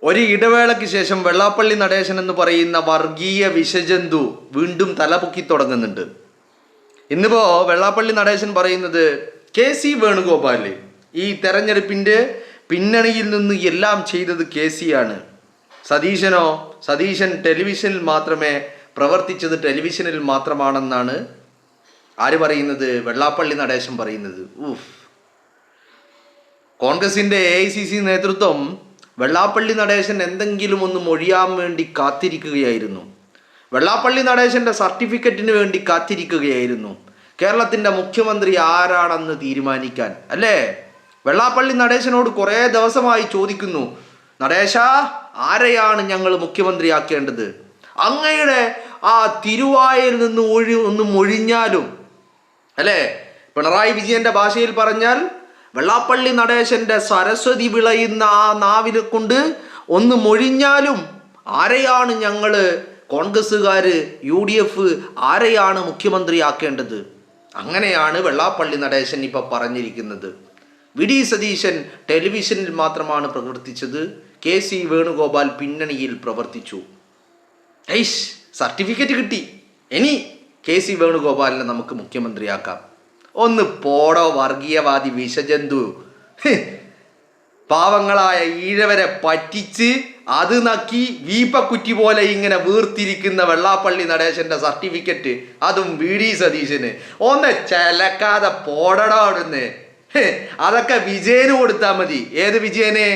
ഒരു ഇടവേളയ്ക്ക് ശേഷം വെള്ളാപ്പള്ളി നടേശൻ എന്ന് പറയുന്ന വർഗീയ വിഷജന്തു വീണ്ടും തലപൊക്കി തുടങ്ങുന്നുണ്ട്. ഇന്നിപ്പോ വെള്ളാപ്പള്ളി നടേശൻ പറയുന്നത് KC വേണുഗോപാൽ ഈ തെരഞ്ഞെടുപ്പിന്റെ പിന്നണിയിൽ നിന്ന് എല്ലാം ചെയ്തത് KC ആണ്. സതീശൻ ടെലിവിഷനിൽ മാത്രമേ പ്രവർത്തിച്ചത് ടെലിവിഷനിൽ മാത്രമാണെന്നാണ് ആര് പറയുന്നത്? വെള്ളാപ്പള്ളി നടേശൻ പറയുന്നത്. കോൺഗ്രസിന്റെ AICC നേതൃത്വം വെള്ളാപ്പള്ളി നടേശൻ എന്തെങ്കിലും ഒന്ന് മൊഴിയാൻ വേണ്ടി കാത്തിരിക്കുകയായിരുന്നു. വെള്ളാപ്പള്ളി നടേശന്റെ സർട്ടിഫിക്കറ്റിന് വേണ്ടി കാത്തിരിക്കുകയായിരുന്നു. കേരളത്തിന്റെ മുഖ്യമന്ത്രി ആരാണെന്ന് തീരുമാനിക്കാൻ അല്ലേ? വെള്ളാപ്പള്ളി നടേശനോട് കുറേ ദിവസമായി ചോദിക്കുന്നു, നടേശ ആരെയാണ് ഞങ്ങൾ മുഖ്യമന്ത്രിയാക്കേണ്ടത്? അങ്ങയുടെ ആ തിരുവായിൽ നിന്ന് ഒന്ന് മൊഴിഞ്ഞാലും അല്ലേ, പിണറായി വിജയന്റെ ഭാഷയിൽ പറഞ്ഞാൽ വെള്ളാപ്പള്ളി നടേശന്റെ സരസ്വതി വിളയുന്ന ആ നാവിനെ കൊണ്ട് ഒന്ന് മൊഴിഞ്ഞാലും ആരെയാണ് ഞങ്ങള് കോൺഗ്രസ്സുകാര് UDF ആരെയാണ് മുഖ്യമന്ത്രിയാക്കേണ്ടത്? അങ്ങനെയാണ് വെള്ളാപ്പള്ളി നടേശൻ ഇപ്പൊ പറഞ്ഞിരിക്കുന്നത്. VD സതീശൻ ടെലിവിഷനിൽ മാത്രമാണ് പ്രവർത്തിച്ചത്, KC വേണുഗോപാൽ പിന്നണിയിൽ പ്രവർത്തിച്ചു. സർട്ടിഫിക്കറ്റ് കിട്ടി, ഇനി KC വേണുഗോപാലിനെ നമുക്ക് മുഖ്യമന്ത്രിയാക്കാം. ഒന്ന് പോടോ വർഗീയവാദി വിഷജന്തു. പാവങ്ങളായ ഈഴവരെ പറ്റിച്ച് അത് നക്കി വീപ്പക്കുറ്റി പോലെ ഇങ്ങനെ വീർത്തിരിക്കുന്ന വെള്ളാപ്പള്ളി നടേശന്റെ സർട്ടിഫിക്കറ്റ്, അതും VD സതീശന്. ഒന്ന് ചെലക്കാതെ പോടടോ അവിടുന്ന്. അതൊക്കെ വിജയന് കൊടുത്താൽ മതി. ഏത് വിജയന്?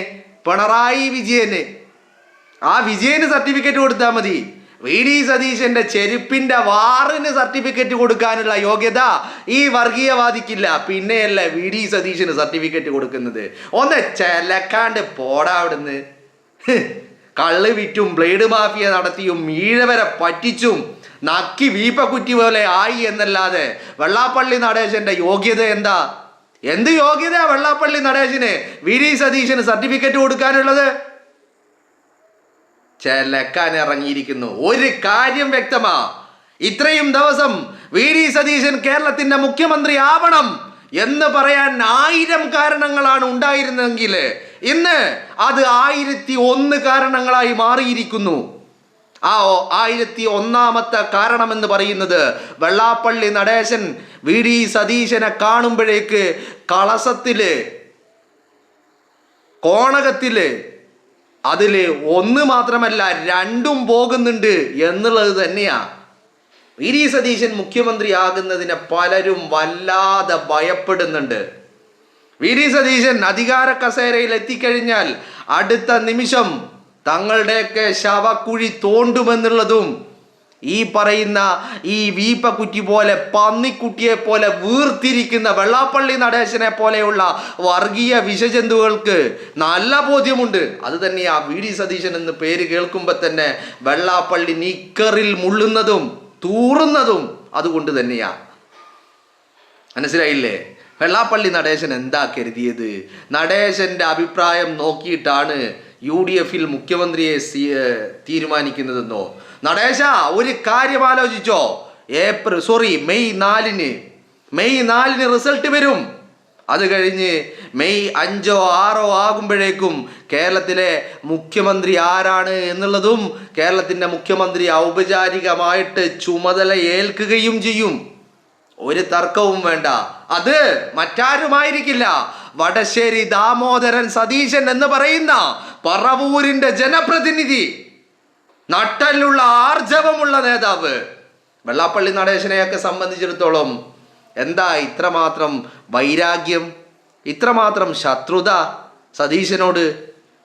പിണറായി വിജയന്. ആ വിജയന് സർട്ടിഫിക്കറ്റ് കൊടുത്താൽ മതി. VD സതീശന്റെ ചെരുപ്പിന്റെ വാറിന് സർട്ടിഫിക്കറ്റ് കൊടുക്കാനുള്ള യോഗ്യത ഈ വർഗീയവാദിക്കില്ല. പിന്നെയല്ല VD സതീശന് സർട്ടിഫിക്കറ്റ് കൊടുക്കുന്നത്. ഒന്ന് ചെലക്കാണ്ട് പോടാ അവിടുന്ന്. കള്ള് വിറ്റും ബ്ലേഡ് മാഫിയ നടത്തിയും ഈഴവരെ പറ്റിച്ചും നക്കി വീപ്പക്കുറ്റി പോലെ ആയി എന്നല്ലാതെ വെള്ളാപ്പള്ളി നടേശന്റെ യോഗ്യത എന്താ? എന്ത് യോഗ്യത വെള്ളാപ്പള്ളി നടേശന് VD സതീശന് സർട്ടിഫിക്കറ്റ് കൊടുക്കാനുള്ളത്? ചെലക്കാൻ ഇറങ്ങിയിരിക്കുന്നു. ഒരു കാര്യം വ്യക്തമാ, ഇത്രയും ദിവസം VD സതീശൻ കേരളത്തിന്റെ മുഖ്യമന്ത്രി ആവണം എന്ന് പറയാൻ 1000 കാരണങ്ങളാണ് ഉണ്ടായിരുന്നെങ്കിൽ ഇന്ന് അത് 1001 കാരണങ്ങളായി മാറിയിരിക്കുന്നു. ആ 1001ാമത്തെ കാരണം എന്ന് പറയുന്നത് വെള്ളാപ്പള്ളി നടേശൻ VD സതീശനെ കാണുമ്പോഴേക്ക് കളസത്തില് കോണകത്തില് അതില് ഒന്ന് മാത്രമല്ല 2ഉം പോകുന്നുണ്ട് എന്നുള്ളത് തന്നെയാ. VD സതീശൻ മുഖ്യമന്ത്രി ആകുന്നതിനെ പലരും വല്ലാതെ ഭയപ്പെടുന്നുണ്ട്. VD സതീശൻ അധികാര കസേരയിൽ എത്തിക്കഴിഞ്ഞാൽ അടുത്ത നിമിഷം തങ്ങളുടെയൊക്കെ ശവക്കുഴി തോണ്ടുമെന്നുള്ളതും ഈ പറയുന്ന ഈ വീപ്പക്കുറ്റി പോലെ പന്നിക്കുട്ടിയെ പോലെ വീർത്തിരിക്കുന്ന വെള്ളാപ്പള്ളി നടേശനെ പോലെയുള്ള വർഗീയ വിഷജന്തുക്കൾക്ക് നല്ല ബോധ്യമുണ്ട്. അത് തന്നെയാ VD സതീശൻ എന്ന് പേര് കേൾക്കുമ്പോൾ തന്നെ വെള്ളാപ്പള്ളി നിക്കറിൽ മുള്ളുന്നതും തൂറുന്നതും അതുകൊണ്ട് തന്നെയാ. മനസ്സിലായില്ലേ? വെള്ളാപ്പള്ളി നടേശൻ എന്താ കരുതിയത്? നടേശന്റെ അഭിപ്രായം നോക്കിയിട്ടാണ് UDFൽ മുഖ്യമന്ത്രിയെ തീരുമാനിക്കുന്നതെന്നോ? നടേശ ഒരു കാര്യം ആലോചിച്ചോ, മെയ് 4 റിസൾട്ട് വരും. അത് കഴിഞ്ഞ് മെയ് 5 6 ആകുമ്പോഴേക്കും കേരളത്തിലെ മുഖ്യമന്ത്രി ആരാണ് എന്നുള്ളതും കേരളത്തിന്റെ മുഖ്യമന്ത്രി ഔപചാരികമായിട്ട് ചുമതല ഏൽക്കുകയും ചെയ്യും. ഒരു തർക്കവും വേണ്ട, അത് മറ്റാരുമായിരിക്കില്ല, വടശ്ശേരി ദാമോദരൻ സതീശൻ എന്ന് പറയുന്ന പറവൂരിന്റെ ജനപ്രതിനിധി, നട്ടലുള്ള ആർജവമുള്ള നേതാവ്. വെള്ളാപ്പള്ളി നടേശനെയൊക്കെ സംബന്ധിച്ചിടത്തോളം എന്താ ഇത്രമാത്രം വൈരാഗ്യം, ഇത്രമാത്രം ശത്രുത സതീശനോട്?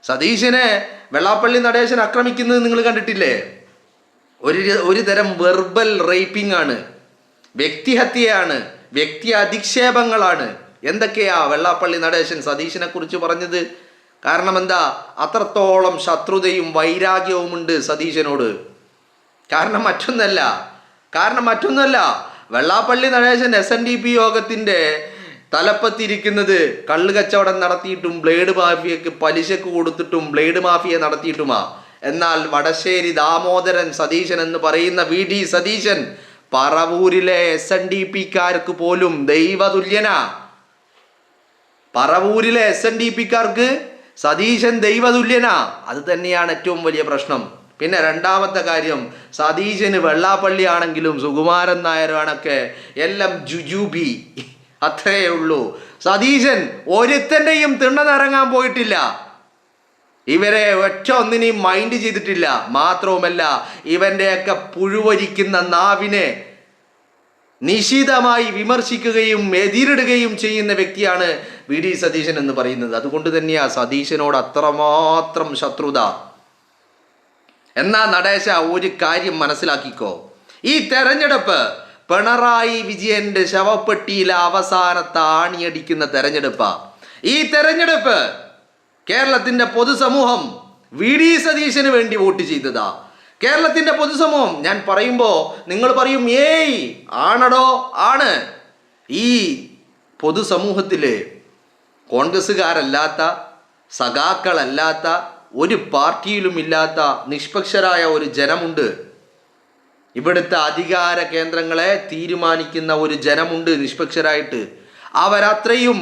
സതീശനെ വെള്ളാപ്പള്ളി നടേശൻ ആക്രമിക്കുന്നത് നിങ്ങൾ കണ്ടിട്ടില്ലേ? ഒരു തരം വെർബൽ റേപ്പിംഗ് ആണ്, വ്യക്തിഹത്യയാണ്, വ്യക്തി അധിക്ഷേപങ്ങളാണ്. എന്തൊക്കെയാ വെള്ളാപ്പള്ളി നടേശൻ സതീശനെ കുറിച്ച് പറഞ്ഞത്? കാരണം എന്താ? അത്രത്തോളം ശത്രുതയും വൈരാഗ്യവും ഉണ്ട് സതീശനോട്. കാരണം മറ്റൊന്നല്ല, വെള്ളാപ്പള്ളി നടേശൻ SNDP യോഗത്തിന്റെ തലപ്പത്തിരിക്കുന്നത് കള്ള് കച്ചവടം നടത്തിയിട്ടും ബ്ലേഡ് മാഫിയക്ക് പലിശക്ക് കൊടുത്തിട്ടും ബ്ലേഡ് മാഫിയ നടത്തിയിട്ടുമാ. എന്നാൽ വടശ്ശേരി ദാമോദരൻ സതീശൻ എന്ന് പറയുന്ന VD സതീശൻ പറവൂരിലെ SNDPക്കാർക്ക് പോലും ദൈവതുല്യനാ. പറവൂരിലെ SNDPക്കാർക്ക് സതീശൻ ദൈവതുല്യനാ, അത് തന്നെയാണ് ഏറ്റവും വലിയ പ്രശ്നം. പിന്നെ രണ്ടാമത്തെ കാര്യം, സതീശന് വെള്ളാപ്പള്ളി ആണെങ്കിലും സുകുമാരൻ നായരാണൊക്കെ എല്ലാം ജുജുബി, അത്രയേ ഉള്ളൂ. സതീശൻ ഒരുത്തൻ്റെയും തിണ്ണനിറങ്ങാൻ പോയിട്ടില്ല, ഇവരെ ഒറ്റ ഒന്നിനെയും മൈൻഡ് ചെയ്തിട്ടില്ല. മാത്രവുമല്ല ഇവൻ്റെയൊക്കെ പുഴുവരിക്കുന്ന നാവിനെ നിശിതമായി വിമർശിക്കുകയും എതിരിടുകയും ചെയ്യുന്ന വ്യക്തിയാണ് വി ഡി സതീശൻ എന്ന് പറയുന്നത്. അതുകൊണ്ട് തന്നെയാ സതീശനോട് അത്രമാത്രം ശത്രുത. എന്നാ നടേശ ഒരു കാര്യം മനസ്സിലാക്കിക്കോ, ഈ തെരഞ്ഞെടുപ്പ് പിണറായി വിജയന്റെ ശവപ്പെട്ടിയിലെ അവസാനത്തെ ആണിയടിക്കുന്ന തെരഞ്ഞെടുപ്പാ. ഈ തെരഞ്ഞെടുപ്പ് കേരളത്തിന്റെ പൊതുസമൂഹം വി ഡി സതീശന് വേണ്ടി വോട്ട് ചെയ്തതാ. കേരളത്തിന്റെ പൊതുസമൂഹം, ഞാൻ പറയുമ്പോൾ നിങ്ങൾ പറയും ഏയ് ആണടോ, ആണ്. ഈ പൊതുസമൂഹത്തില് കോൺഗ്രസ്സുകാരല്ലാത്ത, സഖാക്കളല്ലാത്ത, ഒരു പാർട്ടിയിലും ഇല്ലാത്ത നിഷ്പക്ഷരായ ഒരു ജനമുണ്ട്. ഇവിടുത്തെ അധികാര കേന്ദ്രങ്ങളെ തീരുമാനിക്കുന്ന ഒരു ജനമുണ്ട് നിഷ്പക്ഷരായിട്ട്. അവരത്രയും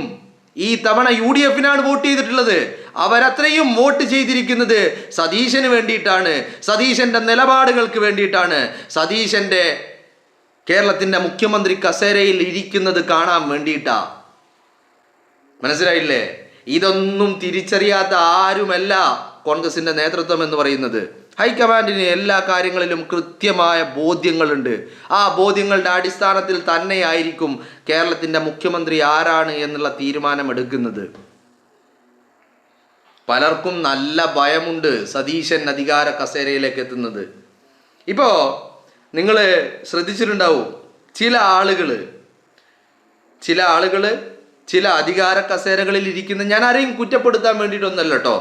ഈ തവണ UDF വോട്ട് ചെയ്തിട്ടുള്ളത്. അവരത്രയും വോട്ട് ചെയ്തിരിക്കുന്നത് സതീശന് വേണ്ടിയിട്ടാണ്, സതീശന്റെ നിലപാടുകൾക്ക് വേണ്ടിയിട്ടാണ്, സതീശന്റെ കേരളത്തിന്റെ മുഖ്യമന്ത്രി കസേരയിൽ ഇരിക്കുന്നത് കാണാൻ വേണ്ടിയിട്ടാ. മനസ്സിലായില്ലേ? ഇതൊന്നും തിരിച്ചറിയാത്ത ആരുമല്ല കോൺഗ്രസിന്റെ നേതൃത്വം എന്ന് പറയുന്നത്. ഹൈക്കമാൻഡിന് എല്ലാ കാര്യങ്ങളിലും കൃത്യമായ ബോധ്യങ്ങളുണ്ട്. ആ ബോധ്യങ്ങളുടെ അടിസ്ഥാനത്തിൽ തന്നെയായിരിക്കും കേരളത്തിന്റെ മുഖ്യമന്ത്രി ആരാണ് എന്നുള്ള തീരുമാനമെടുക്കുന്നത്. പലർക്കും നല്ല ഭയമുണ്ട് സതീശൻ അധികാര കസേരയിലേക്ക് എത്തുന്നത്. ഇപ്പോൾ നിങ്ങൾ ശ്രദ്ധിച്ചിട്ടുണ്ടാവും, ചില ആളുകൾ ചില അധികാര കസേരകളിൽ ഇരിക്കുന്ന, ഞാൻ ആരെയും കുറ്റപ്പെടുത്താൻ വേണ്ടിയിട്ടൊന്നല്ല കേട്ടോ,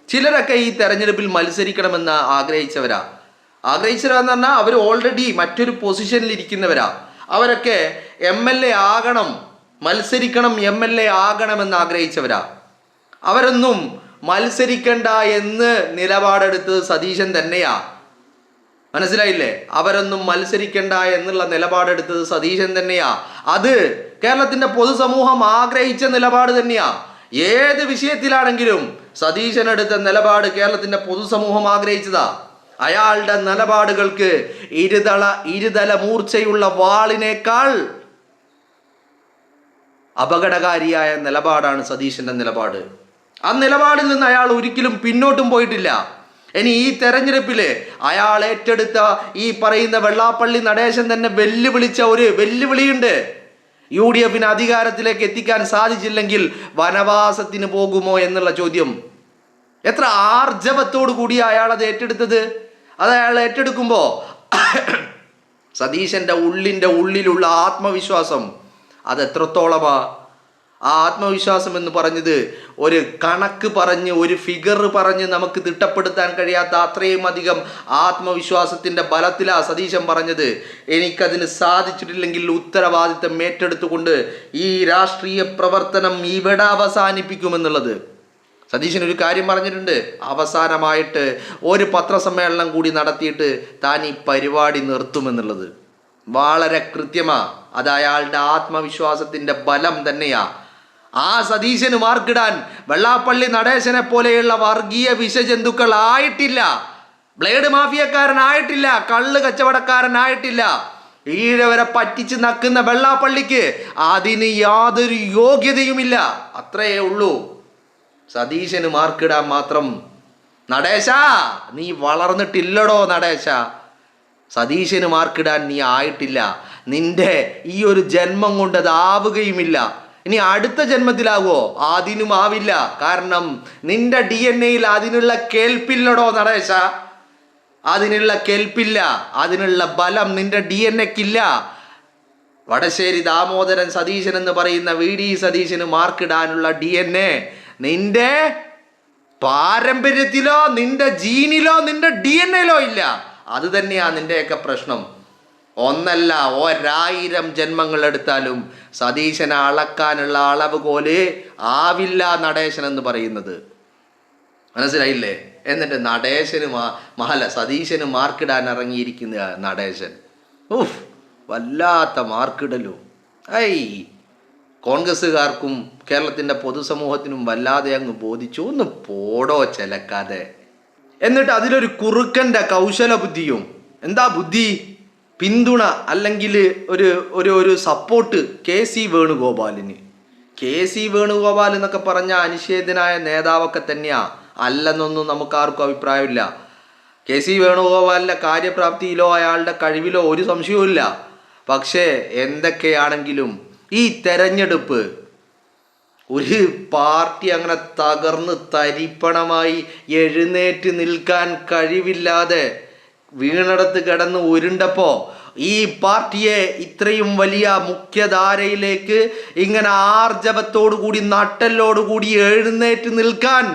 ചിലരൊക്കെ ഈ തെരഞ്ഞെടുപ്പിൽ മത്സരിക്കണമെന്ന് ആഗ്രഹിച്ചവരാന്ന് പറഞ്ഞാൽ അവർ ഓൾറെഡി മറ്റൊരു പൊസിഷനിൽ ഇരിക്കുന്നവരാ. അവരൊക്കെ MLA ആകണം, മത്സരിക്കണം, MLA ആകണമെന്ന് ആഗ്രഹിച്ചവരാ. അവരൊന്നും മത്സരിക്കണ്ട എന്ന് നിലപാടെടുത്തത് സതീശൻ തന്നെയാ. മനസ്സിലായില്ലേ? അവരൊന്നും മത്സരിക്കണ്ട എന്നുള്ള നിലപാടെടുത്തത് സതീശൻ തന്നെയാ. അത് കേരളത്തിന്റെ പൊതുസമൂഹം ആഗ്രഹിച്ച നിലപാട് തന്നെയാ. ഏത് വിഷയത്തിലാണെങ്കിലും സതീശൻ എടുത്ത നിലപാട് കേരളത്തിന്റെ പൊതുസമൂഹം ആഗ്രഹിച്ചതാ. അയാളുടെ നിലപാടുകൾക്ക് ഇരുതല മൂർച്ചയുള്ള വാളിനേക്കാൾ അപകടകാരിയായ നിലപാടാണ് സതീശന്റെ നിലപാട്. ആ നിലപാടിൽ നിന്ന് അയാൾ ഒരിക്കലും പിന്നോട്ടും പോയിട്ടില്ല. ഇനി ഈ തെരഞ്ഞെടുപ്പില് അയാൾ ഏറ്റെടുത്ത ഈ പറയുന്ന വെള്ളാപ്പള്ളി നടേശൻ തന്നെ വെല്ലുവിളിച്ച ഒരു വെല്ലുവിളിയുണ്ട്. UDF അധികാരത്തിലേക്ക് എത്തിക്കാൻ സാധിച്ചില്ലെങ്കിൽ വനവാസത്തിന് പോകുമോ എന്നുള്ള ചോദ്യം. എത്ര ആർജവത്തോടു കൂടി അയാൾ അത് ഏറ്റെടുത്തത്. അത് അയാൾ ഏറ്റെടുക്കുമ്പോൾ സതീശന്റെ ഉള്ളിലുള്ള ആത്മവിശ്വാസം അത് എത്രത്തോളമാ. ആ ആത്മവിശ്വാസം എന്ന് പറഞ്ഞത് ഒരു കണക്ക് പറഞ്ഞ്, ഒരു ഫിഗർ പറഞ്ഞ് നമുക്ക് തിട്ടപ്പെടുത്താൻ കഴിയാത്ത അത്രയും അധികം ആത്മവിശ്വാസത്തിന്റെ ബലത്തിലാ സതീശൻ പറഞ്ഞത്. എനിക്കതിന് സാധിച്ചിട്ടില്ലെങ്കിൽ ഉത്തരവാദിത്തം ഏറ്റെടുത്തുകൊണ്ട് ഈ രാഷ്ട്രീയ പ്രവർത്തനം ഇവിടെ അവസാനിപ്പിക്കുമെന്നുള്ളത്. സതീശൻ ഒരു കാര്യം പറഞ്ഞിട്ടുണ്ട്, അവസാനമായിട്ട് ഒരു പത്രസമ്മേളനം കൂടി നടത്തിയിട്ട് താൻ ഈ പരിപാടി നിർത്തുമെന്നുള്ളത്. വളരെ കൃത്യമാ. അത് അയാളുടെ ആത്മവിശ്വാസത്തിന്റെ ബലം തന്നെയാ. ആ സതീശന് മാർക്കിടാൻ വെള്ളാപ്പള്ളി നടേശനെ പോലെയുള്ള വർഗീയ വിഷജന്തുക്കൾ ആയിട്ടില്ല, ബ്ലേഡ് മാഫിയക്കാരനായിട്ടില്ല, കള്ള് കച്ചവടക്കാരനായിട്ടില്ല. ഈഴവരെ പറ്റിച്ച് നക്കുന്ന വെള്ളാപ്പള്ളിക്ക് അതിന് യാതൊരു യോഗ്യതയുമില്ല. അത്രയേ ഉള്ളൂ. സതീശന് മാർക്കിടാൻ മാത്രം. നടേശ, നീ വളർന്നിട്ടില്ലടോ നടേശ. സതീശന് മാർക്കിടാൻ നീ ആയിട്ടില്ല. നിന്റെ ഈ ഒരു ജന്മം കൊണ്ട് അത് ആവുകയുമില്ല. ഇനി അടുത്ത ജന്മത്തിലാവോ? അതിനും ആവില്ല. കാരണം നിന്റെ DNA അതിനുള്ള കേൾപ്പില്ലടോ നടേശ. അതിനുള്ള കേൾപ്പില്ല, അതിനുള്ള ബലം നിന്റെ DNAക്കില്ല. വടശ്ശേരി ദാമോദരൻ സതീശൻ എന്ന് പറയുന്ന VD സതീശന് മാർക്കിടാനുള്ള DNA നിന്റെ പാരമ്പര്യത്തിലോ നിന്റെ ജീനിലോ നിന്റെ DNA ഇല്ല. അത് തന്നെയാ നിന്റെയൊക്കെ പ്രശ്നം. ഒന്നല്ല 1000 ജന്മങ്ങൾ എടുത്താലും സതീശനെ അളക്കാനുള്ള അളവുകോല് ആവില്ല നടേശൻ എന്ന് പറയുന്നത്. മനസ്സിലായില്ലേ? എന്നിട്ട് നടേശന് സതീശന് മാർക്കിടാൻ ഇറങ്ങിയിരിക്കുന്ന നടേശൻ വല്ലാത്ത മാർക്കിടലും. കോൺഗ്രസ്സുകാർക്കും കേരളത്തിൻ്റെ പൊതുസമൂഹത്തിനും വല്ലാതെ അങ്ങ് ബോധിച്ചു. ഒന്ന് പോടോ ചിലക്കാതെ. എന്നിട്ട് അതിലൊരു കുറുക്കൻ്റെ കൗശല ബുദ്ധിയും. എന്താ ബുദ്ധി? പിന്തുണ അല്ലെങ്കിൽ ഒരു ഒരു ഒരു സപ്പോർട്ട് KC വേണുഗോപാലിന്. KC വേണുഗോപാൽ എന്നൊക്കെ പറഞ്ഞ അനിഷേധനായ നേതാവൊക്കെ തന്നെയാ, അല്ലെന്നൊന്നും നമുക്ക് ആർക്കും അഭിപ്രായമില്ല. KC വേണുഗോപാലിൻ്റെ കാര്യപ്രാപ്തിയിലോ അയാളുടെ കഴിവിലോ ഒരു സംശയവും ഇല്ല. പക്ഷേ എന്തൊക്കെയാണെങ്കിലും ഈ തെരഞ്ഞെടുപ്പ് ഒരു പാർട്ടി അങ്ങനെ തകർന്ന് തരിപ്പണമായി എഴുന്നേറ്റ് നിൽക്കാൻ കഴിവില്ലാതെ വീണടത്ത് കിടന്ന് ഉരുണ്ടപ്പോൾ ഈ പാർട്ടിയെ ഇത്രയും വലിയ മുഖ്യധാരയിലേക്ക് ഇങ്ങനെ ആർജവത്തോടുകൂടി നട്ടെല്ലോടുകൂടി എഴുന്നേറ്റ് നിൽക്കാൻ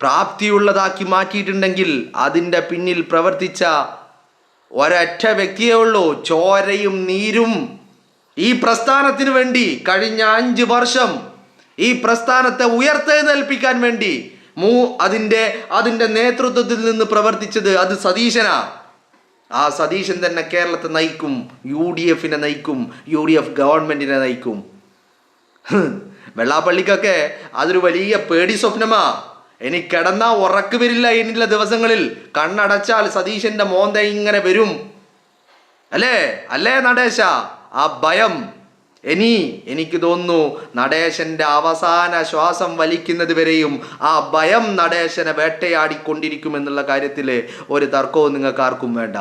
പ്രാപ്തിയുള്ളതാക്കി മാറ്റിയിട്ടുണ്ടെങ്കിൽ അതിൻ്റെ പിന്നിൽ പ്രവർത്തിച്ച ഒരൊറ്റ വ്യക്തിയേ ഉള്ളൂ. ചോരയും നീരും ഈ പ്രസ്ഥാനത്തിന് വേണ്ടി കഴിഞ്ഞ 5 വർഷം ഈ പ്രസ്ഥാനത്തെ ഉയർത്തെഴുന്നേൽപ്പിക്കാൻ വേണ്ടി അതിൻ്റെ നേതൃത്വത്തിൽ നിന്ന് പ്രവർത്തിച്ചത് അത് സതീശനാ. ആ സതീശൻ തന്നെ കേരളത്തെ നയിക്കും, UDF നയിക്കും, UDF ഗവൺമെന്റിനെ നയിക്കും. വെള്ളാപ്പള്ളിക്കൊക്കെ അതൊരു വലിയ പേടി സ്വപ്നമാ. ഇനി കിടന്നാ ഉറക്ക് വരില്ല ഇനിയുള്ള ദിവസങ്ങളിൽ. കണ്ണടച്ചാൽ സതീശന്റെ മോന്ത ഇങ്ങനെ വരും. അല്ലേ നടേശ? ആ ഭയം എനിക്ക് തോന്നുന്നു നടേശന്റെ അവസാന ശ്വാസം വലിക്കുന്നത് വരെയും ആ ഭയം നടേശനെ വേട്ടയാടിക്കൊണ്ടിരിക്കുമെന്നുള്ള കാര്യത്തിൽ ഒരു തർക്കവും നിങ്ങൾക്ക് ആർക്കും വേണ്ട.